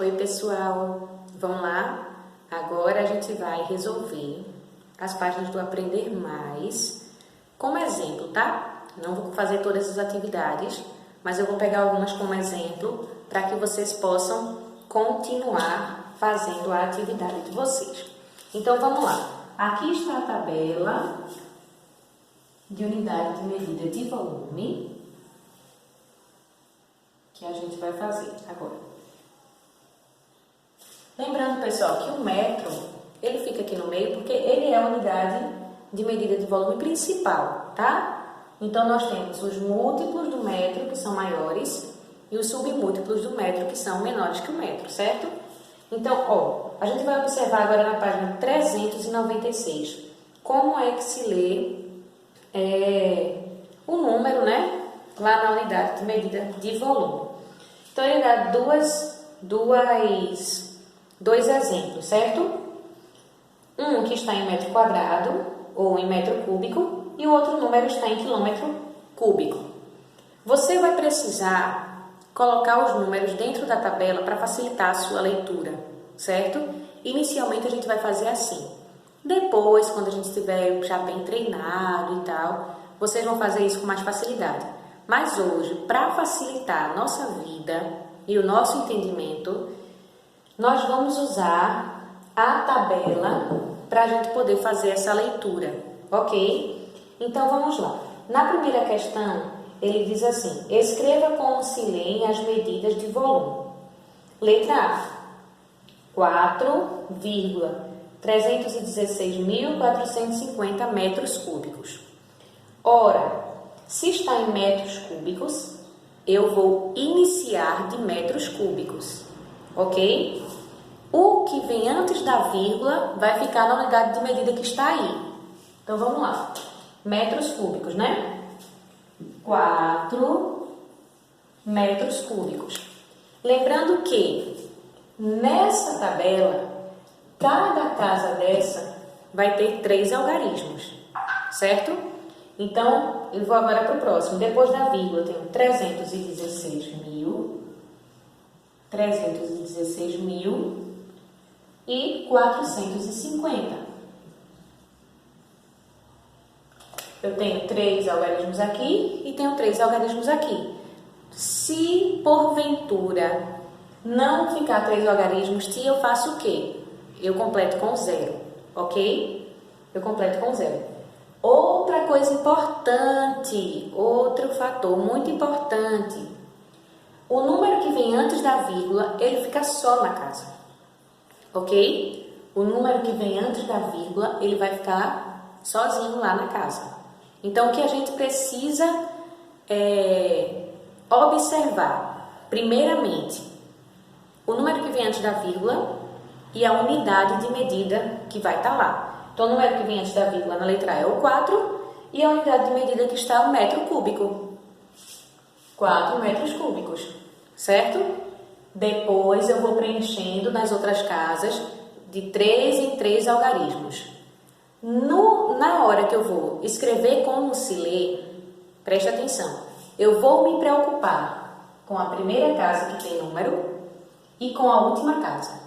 Oi, pessoal! Vamos lá? Agora a gente vai resolver as páginas do Aprender Mais como exemplo, tá? Não vou fazer todas as atividades, mas eu vou pegar algumas como exemplo para que vocês possam continuar fazendo a atividade de vocês. Então, vamos lá. Aqui está a tabela de unidade de medida de volume que a gente vai fazer agora. Lembrando, pessoal, que o metro, ele fica aqui no meio porque ele é a unidade de medida de volume principal, tá? Então, nós temos os múltiplos do metro, que são maiores, e os submúltiplos do metro, que são menores que o metro, certo? Então, ó, a gente vai observar agora na página 396 como é que se lê o número, né? Lá na unidade de medida de volume. Então, ele dá dois exemplos, certo? Um que está em metro quadrado ou em metro cúbico e o outro número está em quilômetro cúbico. Você vai precisar colocar os números dentro da tabela para facilitar a sua leitura, certo? Inicialmente a gente vai fazer assim. Depois, quando a gente estiver já bem treinado e tal, vocês vão fazer isso com mais facilidade. Mas hoje, para facilitar a nossa vida e o nosso entendimento, nós vamos usar a tabela para a gente poder fazer essa leitura, ok? Então, vamos lá. Na primeira questão, ele diz assim: escreva como se leem as medidas de volume. Letra A, 4,316.450 metros cúbicos. Ora, se está em metros cúbicos, eu vou iniciar de metros cúbicos, ok? O que vem antes da vírgula vai ficar na unidade de medida que está aí. Então, vamos lá. Metros cúbicos, né? 4 metros cúbicos. Lembrando que nessa tabela, cada casa dessa vai ter 3 algarismos, certo? Então, eu vou agora para o próximo. Depois da vírgula, eu tenho 316.000 e 450. Eu tenho 3 algarismos aqui e tenho 3 algarismos aqui. Se, porventura, não ficar 3 algarismos, tia, eu faço o quê? Eu completo com 0, ok? Eu completo com 0. Outra coisa importante, outro fator muito importante. O número que vem antes da vírgula, ele fica só na casa, ok? O número que vem antes da vírgula, ele vai ficar sozinho lá na casa. Então, o que a gente precisa observar, primeiramente, o número que vem antes da vírgula e a unidade de medida que vai estar lá. Então, o número que vem antes da vírgula na letra A é o 4 e a unidade de medida que está é o metro cúbico. 4 metros cúbicos, certo? Depois eu vou preenchendo nas outras casas de 3 em 3 algarismos. Na hora que eu vou escrever como se lê, preste atenção, eu vou me preocupar com a primeira casa que tem número e com a última casa,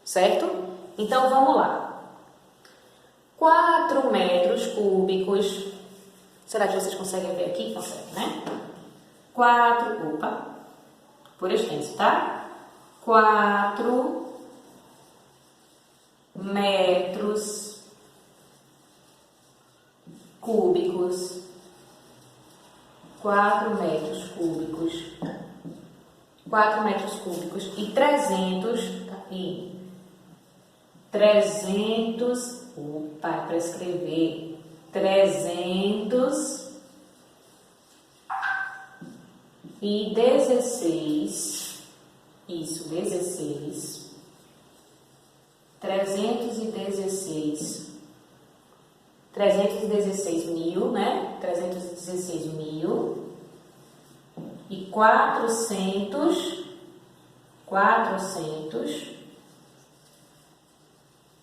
certo? Então, vamos lá. 4 metros cúbicos. Será que vocês conseguem ver aqui? Conseguem, né? 4, por extenso, tá? 4 metros cúbicos. 4 metros cúbicos. 4 metros cúbicos e 300 para escrever 316, isso, 16, 316 mil, né? 316 mil e 400,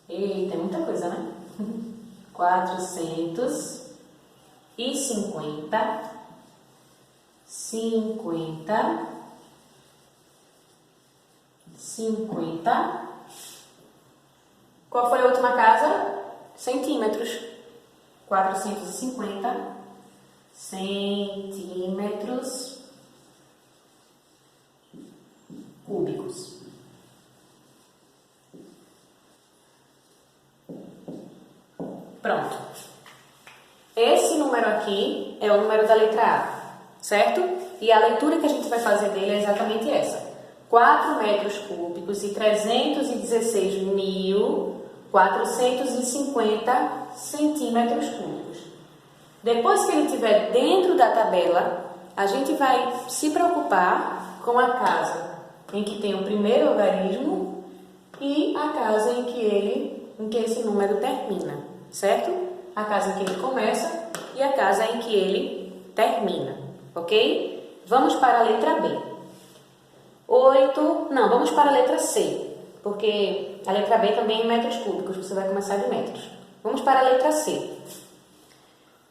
eita, é muita coisa, né? 450 50 50. Qual foi a última casa? Centímetros. 450 centímetros cúbicos. Pronto. Esse número aqui é o número da letra A, certo? E a leitura que a gente vai fazer dele é exatamente essa. 4 metros cúbicos e 316.450 centímetros cúbicos. Depois que ele estiver dentro da tabela, a gente vai se preocupar com a casa em que tem o primeiro algarismo e a casa em que esse número termina, certo? A casa em que ele começa e a casa em que ele termina, ok? Vamos para a letra B. Vamos para a letra C, porque a letra B também é em metros cúbicos, você vai começar de metros. Vamos para a letra C.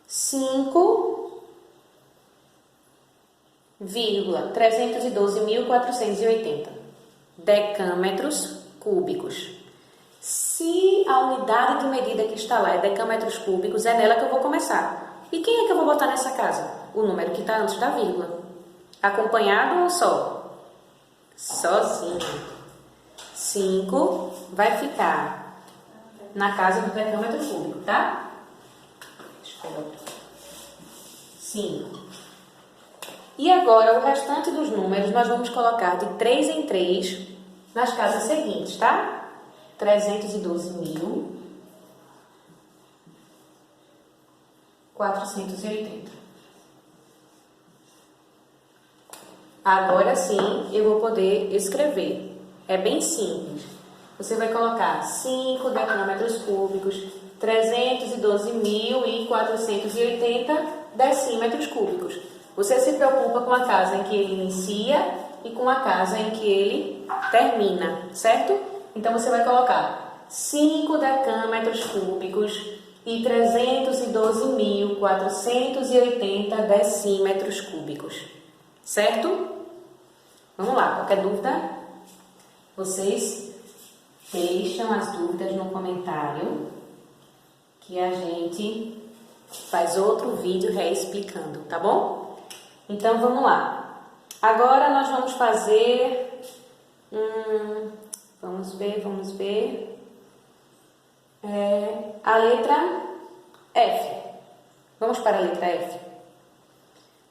5,312.480 decâmetros cúbicos. Se a unidade de medida que está lá é decâmetros cúbicos, é nela que eu vou começar. E quem é que eu vou botar nessa casa? O número que está antes da vírgula. Acompanhado ou só? Sozinho. 5 vai ficar na casa do decâmetro cúbico, tá? 5. E agora, o restante dos números nós vamos colocar de 3 em 3 nas casas seguintes, tá? 312.480. Agora sim, eu vou poder escrever. É bem simples. Você vai colocar 5 decâmetros cúbicos, 312.480 decímetros cúbicos. Você se preocupa com a casa em que ele inicia e com a casa em que ele termina, certo? Então, você vai colocar 5 decâmetros cúbicos e 312.480 decímetros cúbicos. Certo? Vamos lá, qualquer dúvida? Vocês deixam as dúvidas no comentário que a gente faz outro vídeo reexplicando, tá bom? Então, vamos lá. Agora nós vamos fazer... Vamos ver. A letra F. Vamos para a letra F.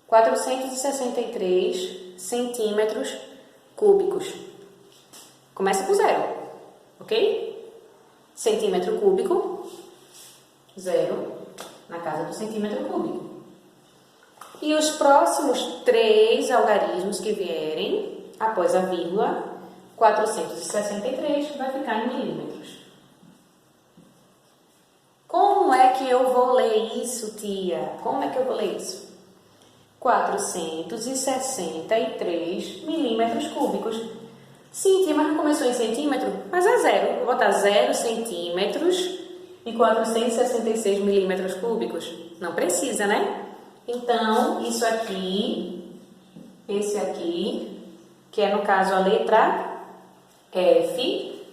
463 centímetros cúbicos. Começa por 0, ok? Centímetro cúbico, 0 na casa do centímetro cúbico. E os próximos 3 algarismos que vierem após a vírgula, 463 vai ficar em milímetros. Como é que eu vou ler isso, tia? Como é que eu vou ler isso? 463 milímetros cúbicos. Sim, tia, mas não começou em centímetro? Mas é 0. Vou botar 0 centímetros e 466 milímetros cúbicos. Não precisa, né? Então, isso aqui, esse aqui, que é no caso a letra F,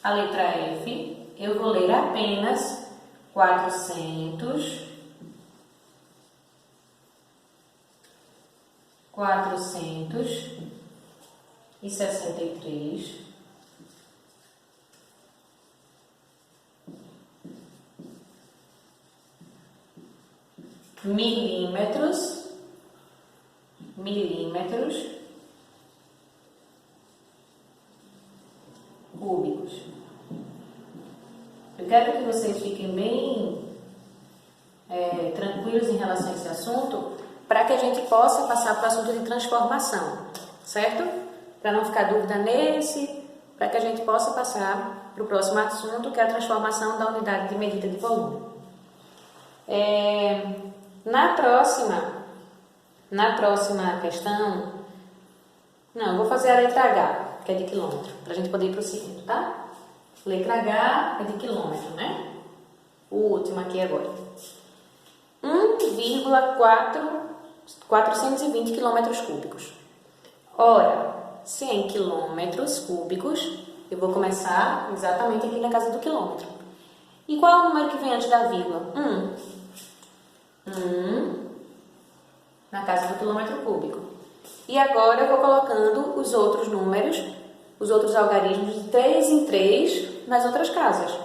a letra F, eu vou ler apenas 463 milímetros cúbicos. Eu quero que vocês fiquem bem tranquilos em relação a esse assunto, para que a gente possa passar para o assunto de transformação, certo? Para não ficar dúvida nesse, para que a gente possa passar para o próximo assunto, que é a transformação da unidade de medida de volume. Na próxima questão, não, eu vou fazer a letra H, que é de quilômetro, para a gente poder ir prosseguindo, tá? Letra H é de quilômetro, né? O último aqui agora. 1,420 quilômetros cúbicos. Ora, se é em quilômetros cúbicos, eu vou começar exatamente aqui na casa do quilômetro. E qual é o número que vem antes da vírgula? 1 na casa do quilômetro cúbico. E agora eu vou colocando os outros números, os outros algarismos de 3 em 3 nas outras casas.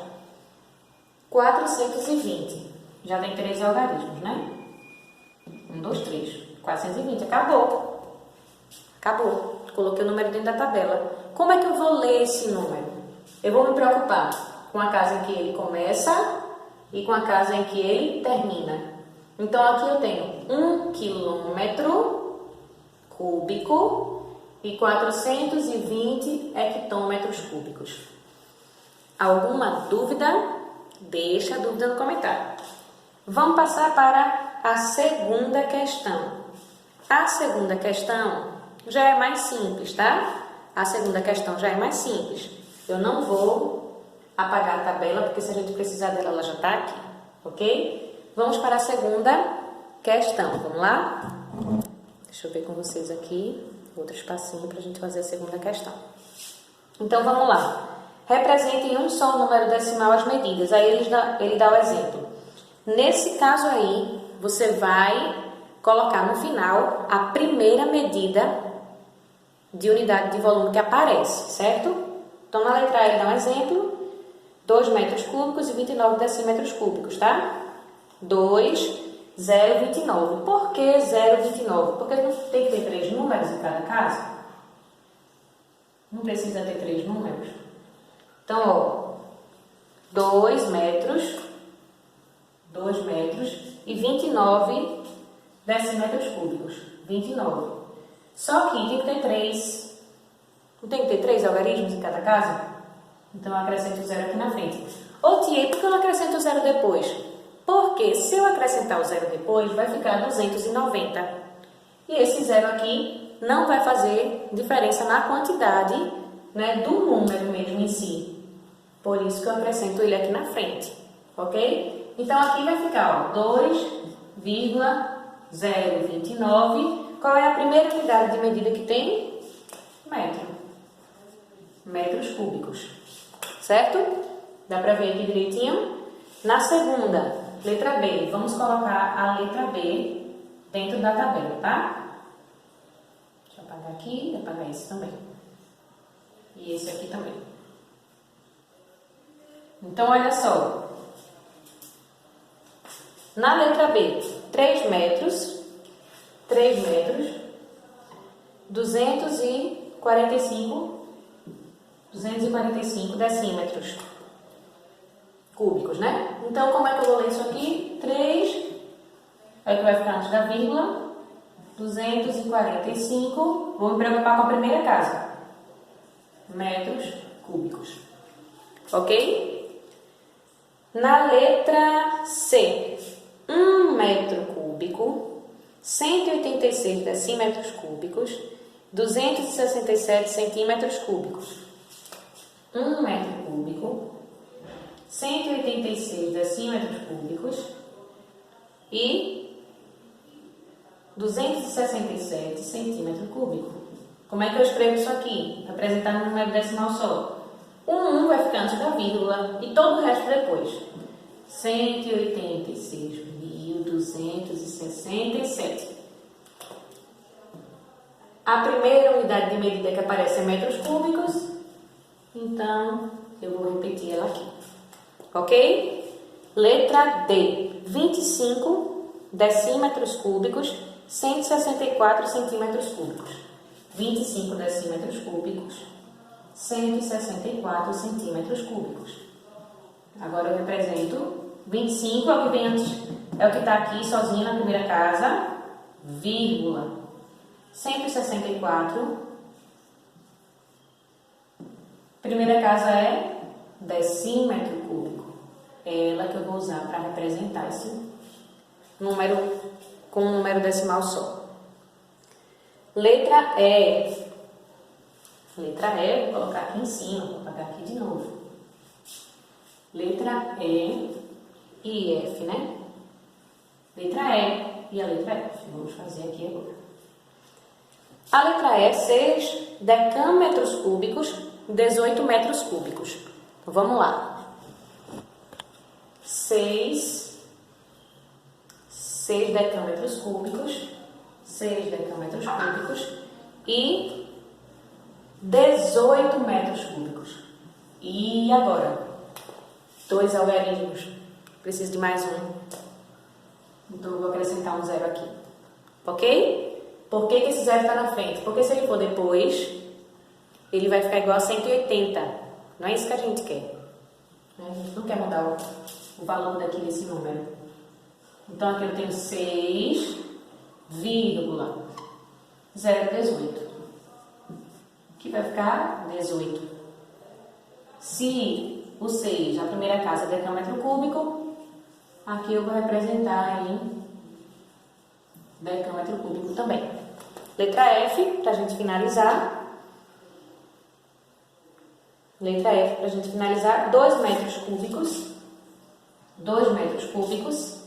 420. Já tem 3 algarismos, né? 1, 2, 3. 420. Acabou. Acabou. Coloquei o número dentro da tabela. Como é que eu vou ler esse número? Eu vou me preocupar com a casa em que ele começa e com a casa em que ele termina. Então, aqui eu tenho 1 quilômetro cúbico e 420 hectômetros cúbicos. Alguma dúvida? Deixa a dúvida no comentário. Vamos passar para a segunda questão. A segunda questão já é mais simples, tá? A segunda questão já é mais simples. Eu não vou apagar a tabela, porque se a gente precisar dela, ela já está aqui, ok? Vamos para a segunda questão. Vamos lá? Deixa eu ver com vocês aqui. Outro espacinho para a gente fazer a segunda questão. Então, vamos lá. Represente em um só número decimal as medidas. Aí ele dá o exemplo. Nesse caso aí, você vai colocar no final a primeira medida de unidade de volume que aparece, certo? Então, na letra A ele dá um exemplo, 2 metros cúbicos e 29 decímetros cúbicos, tá? 2, 0, 29. Por que 0,29? Porque não tem que ter 3 números em cada casa? Não precisa ter 3 números. Então, ó, 2 metros e 29 decímetros cúbicos. 29. Só que tem que ter 3. Não tem que ter 3 algarismos em cada casa? Então, eu acrescento o 0 aqui na frente. Ô, tia, por que eu não acrescento o 0 depois? Porque se eu acrescentar o 0 depois, vai ficar 290. E esse 0 aqui não vai fazer diferença na quantidade, né, do número mesmo em si. Por isso que eu acrescento ele aqui na frente, ok? Então, aqui vai ficar, ó, 2,029. Qual é a primeira unidade de medida que tem? Metro. Metros cúbicos. Certo? Dá para ver aqui direitinho? Na segunda, letra B. Vamos colocar a letra B dentro da tabela, tá? Deixa eu apagar aqui e apagar esse também. E esse aqui também. Então, olha só. Na letra B, 3 metros, 245 decímetros cúbicos, né? Então, como é que eu vou ler isso aqui? 3, aí que vai ficar antes da vírgula, 245, vou me preocupar com a primeira casa, metros cúbicos, ok? Na letra C, 1 metro cúbico, 186 decímetros cúbicos, 267 centímetros cúbicos. 1 metro cúbico, 186 decímetros cúbicos e 267 centímetros cúbicos. Como é que eu escrevo isso aqui? Apresentar no número decimal só. O 1 vai ficar antes da vírgula e todo o resto depois. 186.267. A primeira unidade de medida que aparece é metros cúbicos, então eu vou repetir ela aqui, ok? Letra D, 25 decímetros cúbicos, 164 centímetros cúbicos. 25 decímetros cúbicos, 164 centímetros cúbicos. Agora eu represento 25, é o que vem antes, é o que está aqui sozinho na primeira casa, vírgula. 164. Primeira casa é decímetro cúbico. É ela que eu vou usar para representar esse número com um número decimal só. Letra E. Letra E, vou colocar aqui em cima, vou apagar aqui de novo. Letra E e F, né? Letra E e a letra F. Vamos fazer aqui agora. A letra E, 6 decâmetros cúbicos, 18 metros cúbicos. Então, vamos lá. 6 decâmetros cúbicos, 6 decâmetros cúbicos e 18 metros cúbicos. E agora? 2 algarismos. Preciso de mais um. Então, eu vou acrescentar um zero aqui. Ok? Por que esse zero está na frente? Porque se ele for depois, ele vai ficar igual a 180. Não é isso que a gente quer. A gente não quer mudar o valor daqui desse número. Então, aqui eu tenho 6,018. Aqui vai ficar 18. Se o 6, a primeira casa, é decâmetro cúbico, aqui eu vou representar em decâmetro cúbico também. Letra F, para a gente finalizar. Letra F, para a gente finalizar, 2 metros cúbicos. 2 metros cúbicos.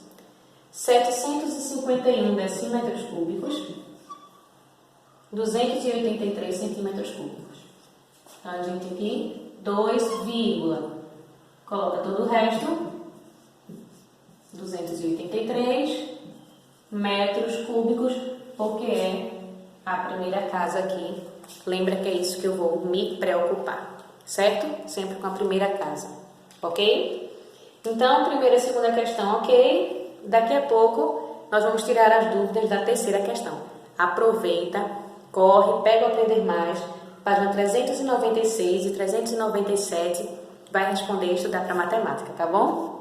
751 decímetros cúbicos. 283 centímetros cúbicos. Então, a gente aqui, 2, coloca todo o resto. 283 metros cúbicos, porque é a primeira casa aqui. Lembra que é isso que eu vou me preocupar, certo? Sempre com a primeira casa, ok? Então, primeira e segunda questão, ok? Daqui a pouco, nós vamos tirar as dúvidas da terceira questão. Aproveita, corre, pega o Aprender Mais, página 396 e 397, vai responder e estudar para matemática, tá bom?